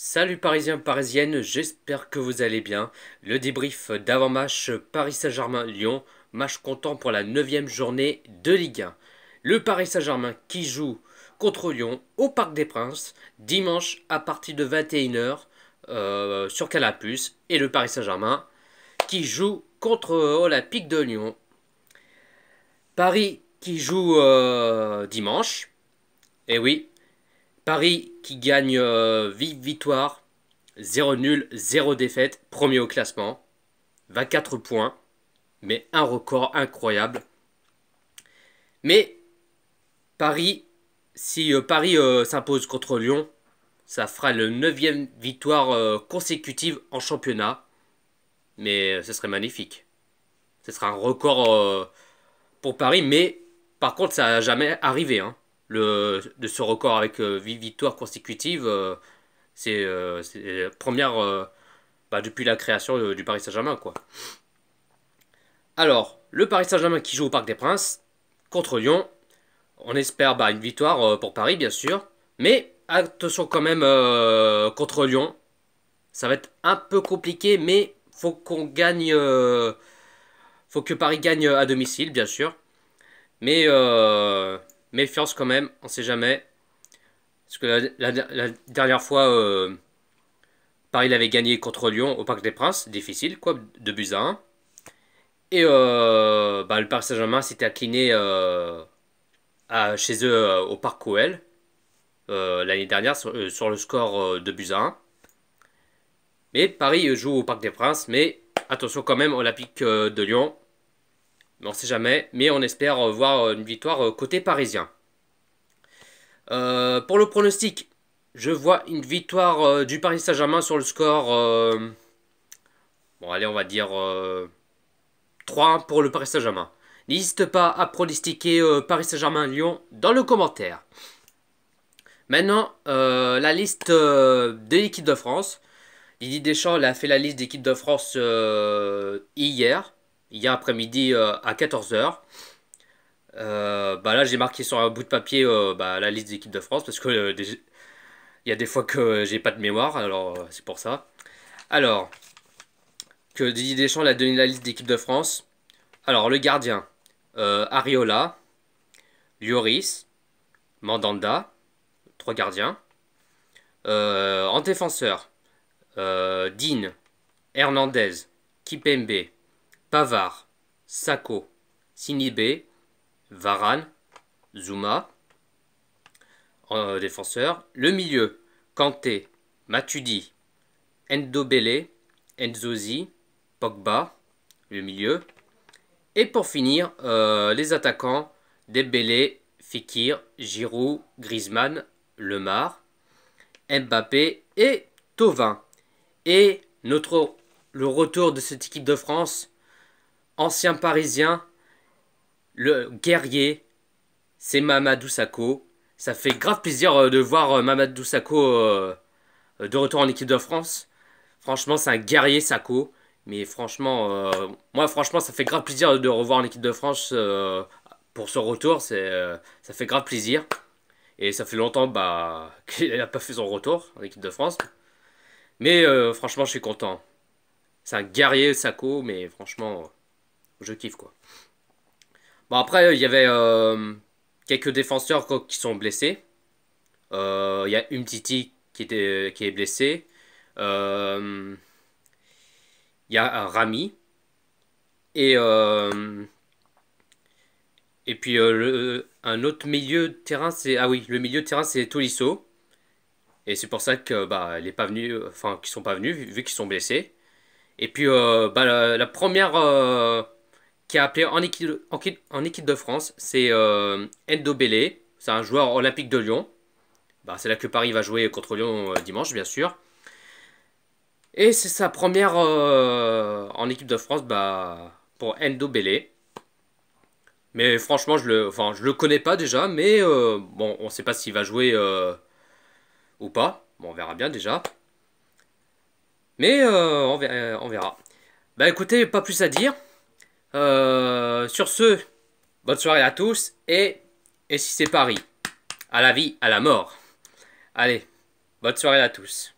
Salut Parisiens, Parisiennes, j'espère que vous allez bien. Le débrief d'avant-match Paris Saint-Germain-Lyon, match comptant pour la 9e journée de Ligue 1. Le Paris Saint-Germain qui joue contre Lyon au Parc des Princes, dimanche à partir de 21 h sur Canal+, et le Paris Saint-Germain qui joue contre Olympique de Lyon. Paris qui joue dimanche, et oui, Paris qui gagne vive victoire, 0 nul, 0 défaite, premier au classement, 24 points, mais un record incroyable. Mais Paris, si Paris s'impose contre Lyon, ça fera le 9e victoire consécutive en championnat, mais ce serait magnifique. Ce sera un record pour Paris, mais par contre ça n'a jamais arrivé, hein. De ce record avec 8 victoires consécutives, c'est la première depuis la création du Paris Saint-Germain, quoi. Alors, le Paris Saint-Germain qui joue au Parc des Princes contre Lyon, on espère une victoire pour Paris, bien sûr, mais attention quand même contre Lyon, ça va être un peu compliqué, mais faut qu'on gagne, faut que Paris gagne à domicile, bien sûr, mais méfiance quand même, on sait jamais. Parce que la dernière fois, Paris l'avait gagné contre Lyon au Parc des Princes, difficile, quoi, 2 buts à 1. Et le Paris Saint-Germain s'était incliné chez eux au Parc OL l'année dernière sur le score 2 buts à 1. Mais Paris joue au Parc des Princes, mais attention quand même, Olympique de Lyon. On sait jamais, mais on espère voir une victoire côté parisien. Pour le pronostic, je vois une victoire du Paris Saint-Germain sur le score. Bon, allez, on va dire 3-1 pour le Paris Saint-Germain. N'hésite pas à pronostiquer Paris Saint-Germain-Lyon dans le commentaire. Maintenant, la liste de l'équipe de France. Didier Deschamps a fait la liste d'équipe de France hier après-midi à 14 h. Là, j'ai marqué sur un bout de papier la liste d'équipe de France parce que il y a des fois que j'ai pas de mémoire, alors c'est pour ça. Alors, que Didier Deschamps a donné la liste d'équipe de France. Alors, le gardien, Areola, Lloris, Mandanda, 3 gardiens. En défenseur, Dean, Hernandez, Kipembe, Pavard, Sako, Sinibé, Varane, Zouma. En défenseur, le milieu, Kanté, Matuidi, Ndobele, Nzozi, Pogba, le milieu. Et pour finir, les attaquants, Dembélé, Fekir, Giroud, Griezmann, Lemar, Mbappé et Thauvin. Et le retour de cette équipe de France, ancien parisien, le guerrier, c'est Mamadou Sakho. Ça fait grave plaisir de voir Mamadou Sakho de retour en équipe de France. Franchement, c'est un guerrier, Sakho. Mais franchement, moi, franchement, ça fait grave plaisir de revoir en équipe de France pour ce retour. Ça fait grave plaisir. Et ça fait longtemps qu'il n'a pas fait son retour en équipe de France. Mais franchement, je suis content. C'est un guerrier, Sakho, mais franchement, je kiffe, quoi. Bon, après, il y avait quelques défenseurs qui sont blessés. Il y a Umtiti qui est blessé. Il y a Rami. Et, puis un autre milieu de terrain, c'est... Ah oui, le milieu de terrain, c'est Tolisso. Et c'est pour ça que il est pas venu, enfin, qu'ils sont pas venus, vu qu'ils sont blessés. Et puis la première qui a appelé en équipe de France, c'est Ndobele. C'est un joueur olympique de Lyon. C'est là que Paris va jouer contre Lyon dimanche, bien sûr. Et c'est sa première en équipe de France pour Ndobele. Mais franchement, je le connais pas déjà, mais bon, on sait pas s'il va jouer ou pas. Bon, on verra bien déjà. Mais on verra. Écoutez, pas plus à dire. Sur ce, bonne soirée à tous et si c'est Paris, à la vie, à la mort. Allez, bonne soirée à tous.